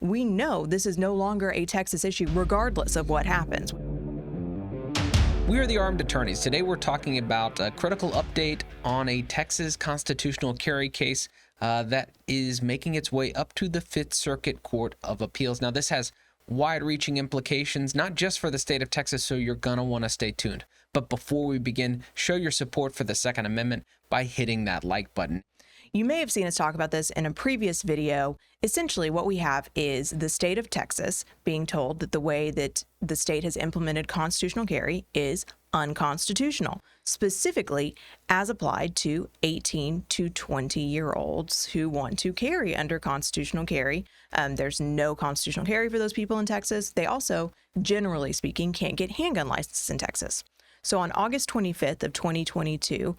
we know this is no longer a Texas issue, regardless of what happens. We are the Armed Attorneys. Today we're talking about a critical update on a Texas constitutional carry case that is making its way up to the Fifth Circuit Court of Appeals. Now, this has wide-reaching implications, not just for the state of Texas, so you're going to want to stay tuned. But before we begin, show your support for the Second Amendment by hitting that like button. You may have seen us talk about this in a previous video. Essentially, what we have is the state of Texas being told that the way that the state has implemented constitutional carry is unconstitutional, specifically as applied to 18 to 20-year-olds who want to carry under constitutional carry. There's no constitutional carry for those people in Texas. They also, generally speaking, can't get handgun licenses in Texas. So on August 25th of 2022,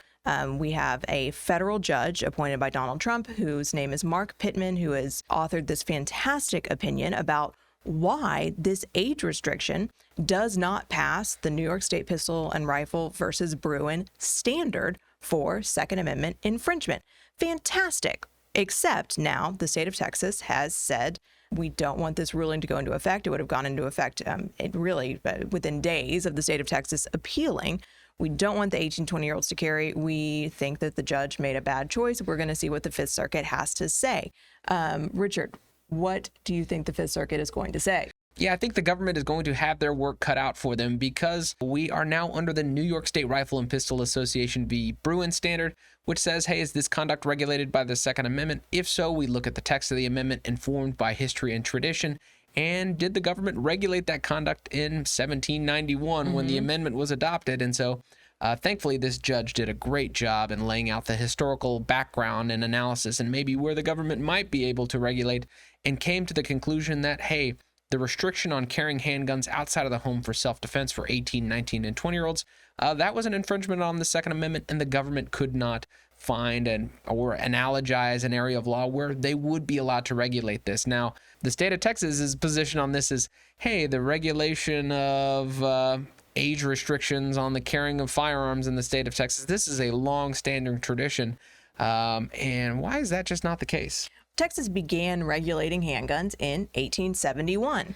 we have a federal judge appointed by Donald Trump, whose name is Mark Pittman, who has authored this fantastic opinion about why this age restriction does not pass the New York State Pistol and Rifle versus Bruin standard for Second Amendment infringement. Fantastic. Except now the state of Texas has said, we don't want this ruling to go into effect. It would have gone into effect within days of the state of Texas appealing. We don't want the 18, 20-year-olds to carry. We think that the judge made a bad choice. We're going to see what the Fifth Circuit has to say. Richard, what do you think the Fifth Circuit is going to say? Yeah, I think the government is going to have their work cut out for them because we are now under the New York State Rifle and Pistol Association v. Bruin standard, which says, hey, is this conduct regulated by the Second Amendment? If so, we look at the text of the amendment informed by history and tradition. And did the government regulate that conduct in 1791 when the amendment was adopted? And so thankfully, this judge did a great job in laying out the historical background and analysis and maybe where the government might be able to regulate, and came to the conclusion that, hey, the restriction on carrying handguns outside of the home for self-defense for 18, 19, and 20-year-olds, that was an infringement on the Second Amendment, and the government could not find or analogize an area of law where they would be allowed to regulate this. Now, the state of Texas's position on this is, hey, the regulation of age restrictions on the carrying of firearms in the state of Texas, this is a long-standing tradition. And why is that just not the case? Texas began regulating handguns in 1871,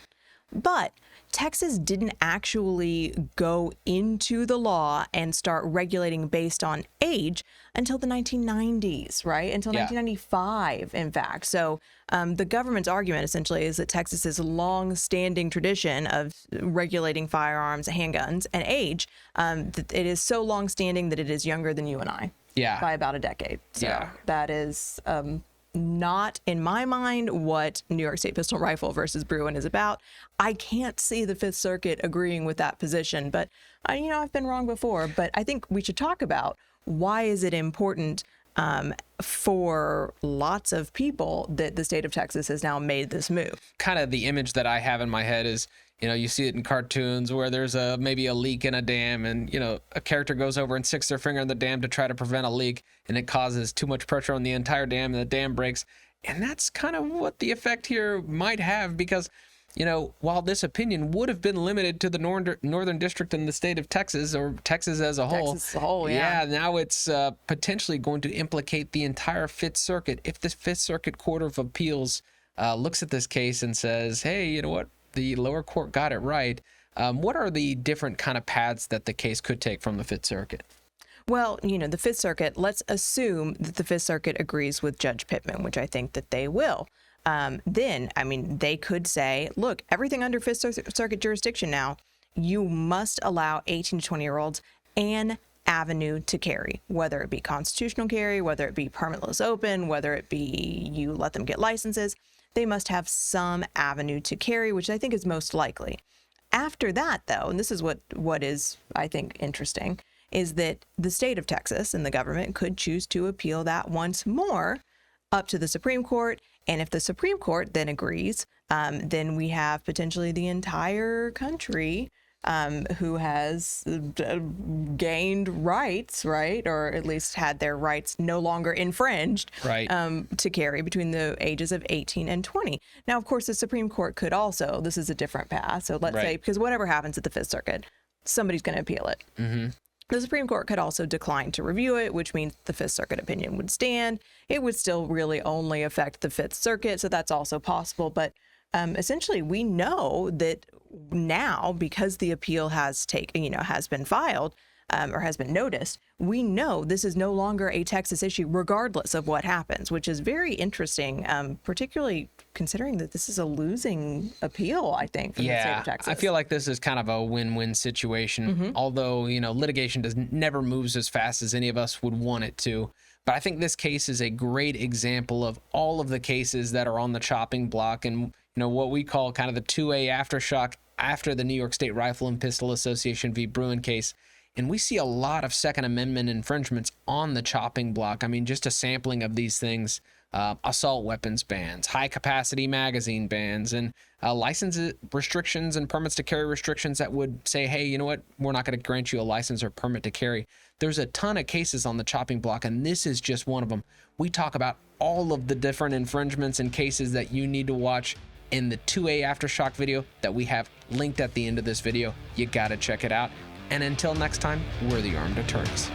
but Texas didn't actually go into the law and start regulating based on age until the 1990s, right? Until 1995, in fact. So the government's argument essentially is that Texas's long-standing tradition of regulating firearms, handguns, and age, that it is so long-standing that it is younger than you and I by about a decade. So that is not, in my mind, what New York State Pistol Rifle versus Bruin is about. I can't see the Fifth Circuit agreeing with that position, but I've been wrong before. But I think we should talk about why is it important for lots of people that the state of Texas has now made this move. Kind of the image that I have in my head is, you see it in cartoons where there's maybe a leak in a dam, and a character goes over and sticks their finger in the dam to try to prevent a leak, and it causes too much pressure on the entire dam and the dam breaks. And that's kind of what the effect here might have, because while this opinion would have been limited to the Northern District in the state of Texas, or Texas as a whole, now it's potentially going to implicate the entire Fifth Circuit. If the Fifth Circuit Court of Appeals looks at this case and says, hey, you know what? The lower court got it right. What are the different kind of paths that the case could take from the Fifth Circuit? Well, the Fifth Circuit, let's assume that the Fifth Circuit agrees with Judge Pittman, which I think that they will. Then, they could say, look, everything under Fifth Circuit jurisdiction now, you must allow 18 to 20-year-olds an avenue to carry, whether it be constitutional carry, whether it be permitless open, whether it be you let them get licenses. They must have some avenue to carry, which I think is most likely. After that, though, and this is what is, I think, interesting, is that the state of Texas and the government could choose to appeal that once more up to the Supreme Court. And if the Supreme Court then agrees, then we have potentially the entire country who has gained rights, right? Or at least had their rights no longer infringed, right, to carry between the ages of 18 and 20. Now, of course, the Supreme Court could also, this is a different path. So let's say, because whatever happens at the Fifth Circuit, somebody's going to appeal it. The Supreme Court could also decline to review it, which means the Fifth Circuit opinion would stand. It would still really only affect the Fifth Circuit, so that's also possible. But essentially we know that now, because the appeal has been filed, or has been noticed, we know this is no longer a Texas issue, regardless of what happens, which is very interesting, particularly considering that this is a losing appeal, I think, from the state of Texas. I feel like this is kind of a win-win situation, although, litigation never moves as fast as any of us would want it to. But I think this case is a great example of all of the cases that are on the chopping block and, what we call kind of the 2A aftershock after the New York State Rifle and Pistol Association v. Bruin case. And we see a lot of Second Amendment infringements on the chopping block. I mean, just a sampling of these things: assault weapons bans, high capacity magazine bans, and license restrictions and permits to carry restrictions that would say, hey, you know what, we're not going to grant you a license or permit to carry. There's a ton of cases on the chopping block, and this is just one of them. We talk about all of the different infringements and cases that you need to watch in the 2A Aftershock video that we have linked at the end of this video. You got to check it out. And until next time, we're the Armed Attorneys.